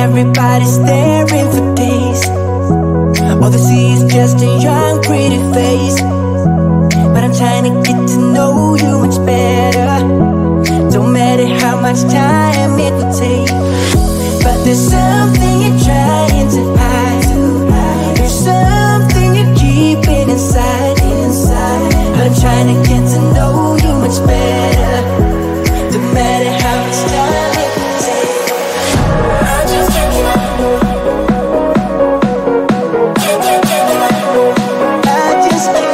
everybody's staring for days. All they see is just a young pretty face. But I'm trying to get to know you much better. Don't matter how much time it will take. But there's something you're trying to hide. There's something you're keeping inside. But I'm trying to get to know you much better. Don't matter how much time it will take. I just can't give up. I just can't.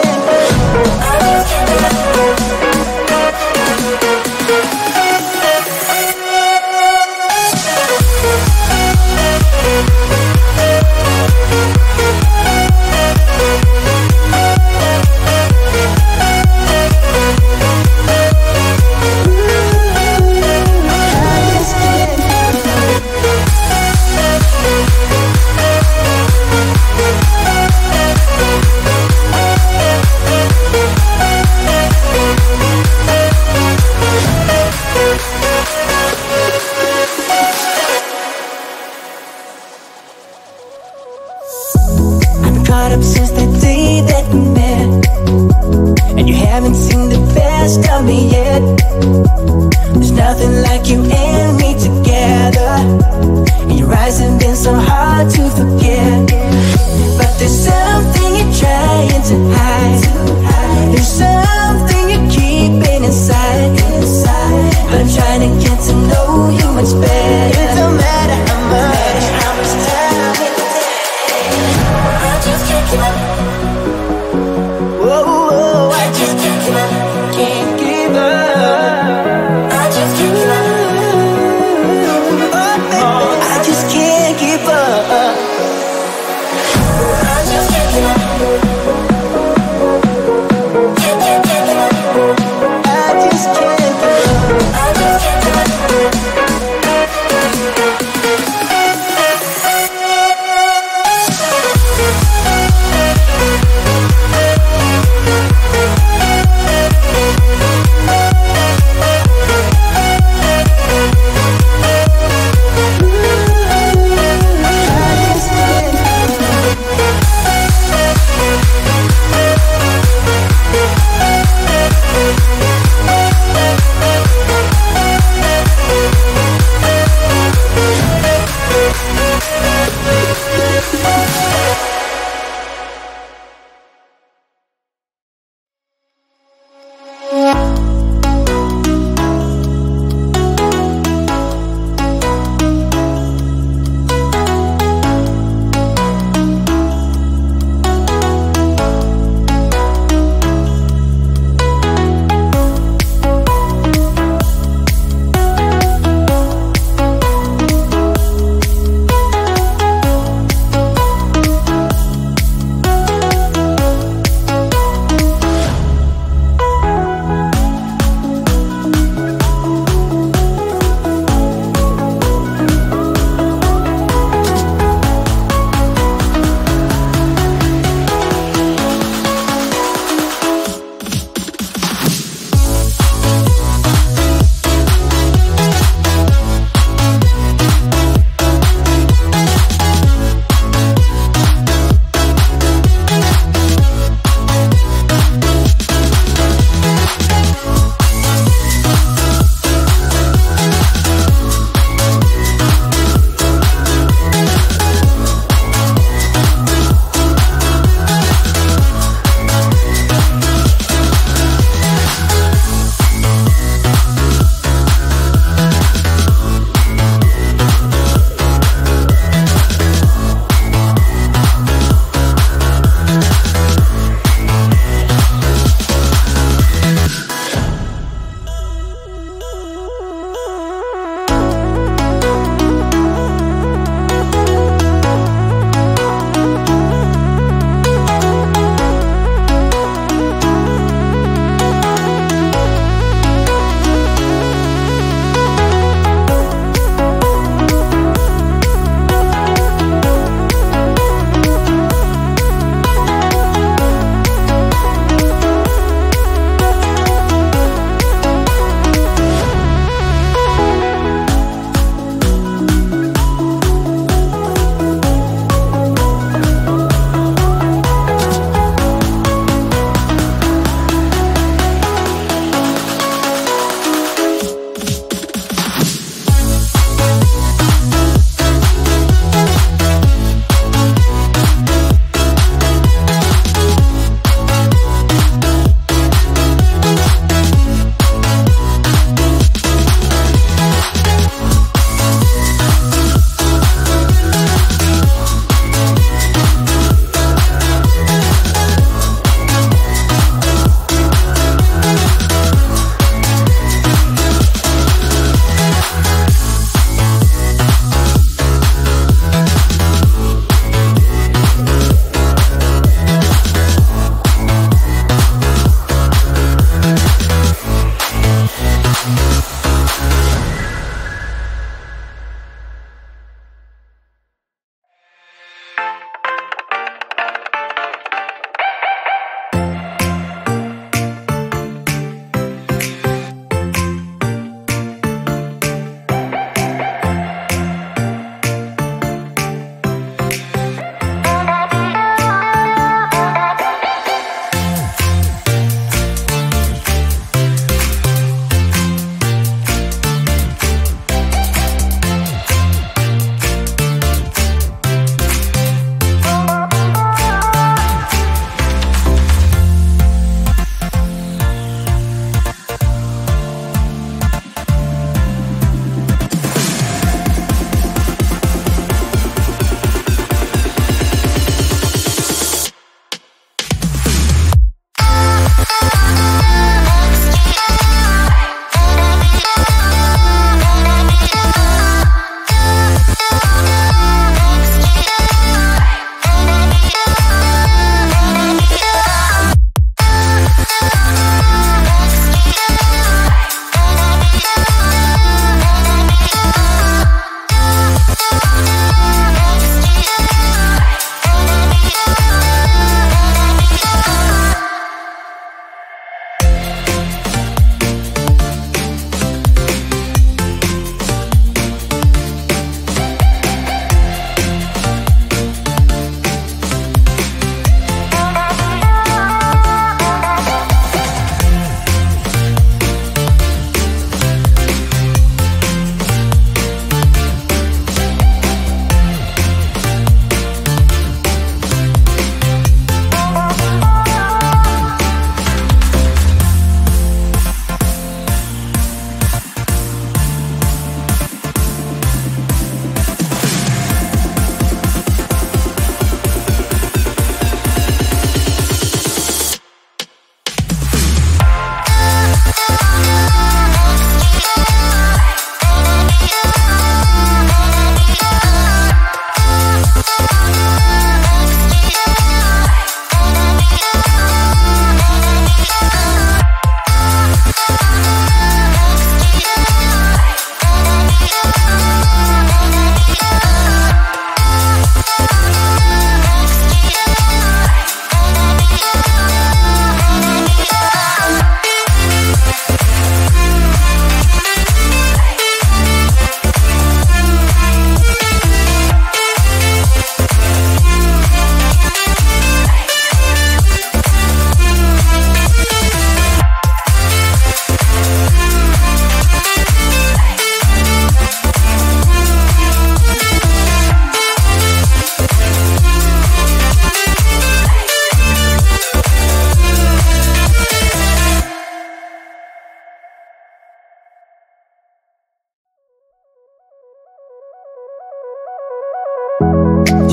Caught up since the day that we met, and you haven't seen the best of me yet. There's nothing like you and me together, and your eyes have been so hard to forget. But there's something you're trying to hide. There's something you're keeping inside. But I'm trying to get to know you much better. It don't matter how much time it takes. I just can't give up. Whoa, I just can't give up. Can't give up. I just can't give up. Oh, baby, I just can't give up.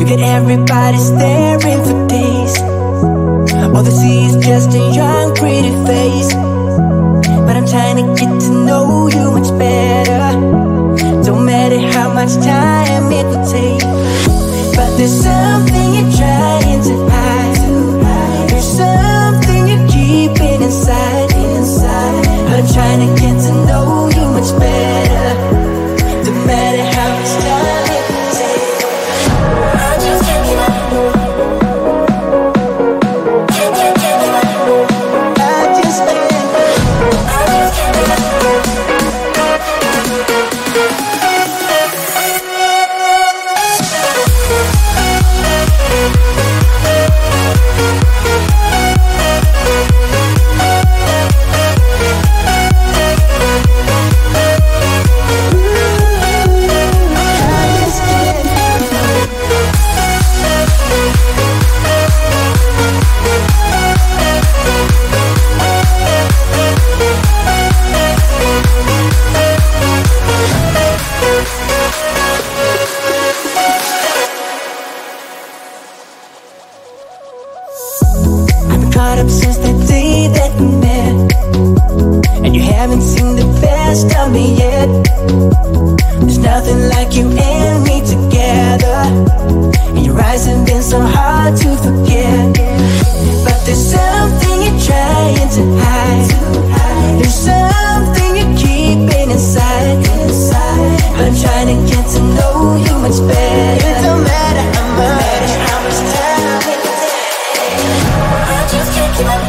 got everybody staring for days. All they see is just a young pretty face. But I'm trying to get to know you much better. Don't matter how much time it will take. But there's something you're trying to hide. There's something you're keeping inside. But I'm trying to get to know you much better. Don't matter how much time it will take. I just can't give up. I just can't. Caught up since the day that we met, and you haven't seen the best of me yet. There's nothing like you and me together, and your eyes have been so hard to forget. But there's something you're trying to hide. There's something you're keeping inside. But I'm trying to get to know you much better. It don't matter how much time it takes. I just can't keep up.